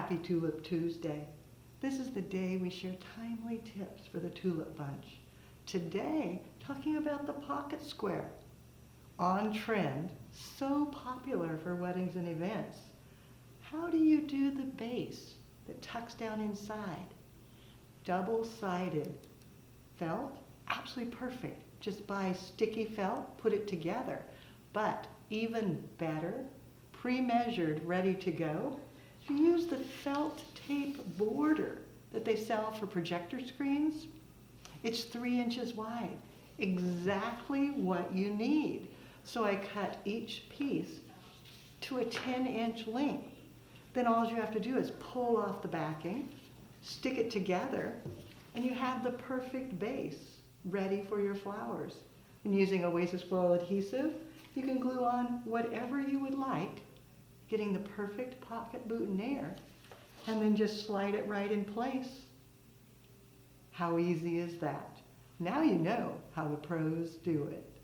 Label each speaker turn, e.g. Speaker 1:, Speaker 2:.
Speaker 1: Happy Tulip Tuesday. This is the day we share timely tips for the tulip bunch. Today, talking about the pocket square. On trend, so popular for weddings and events. How do you do the base that tucks down inside? Double-sided felt, absolutely perfect. Just buy sticky felt, put it together. But even better, pre-measured, ready to go, you use the felt tape border that they sell for projector screens. It's 3 inches wide, exactly what you need. So I cut each piece to a 10-inch length. Then all you have to do is pull off the backing, stick it together, and you have the perfect base ready for your flowers. And using Oasis Floral adhesive, you can glue on whatever you would like, getting the perfect pocket boutonniere, and then just slide it right in place. How easy is that? Now you know how the pros do it.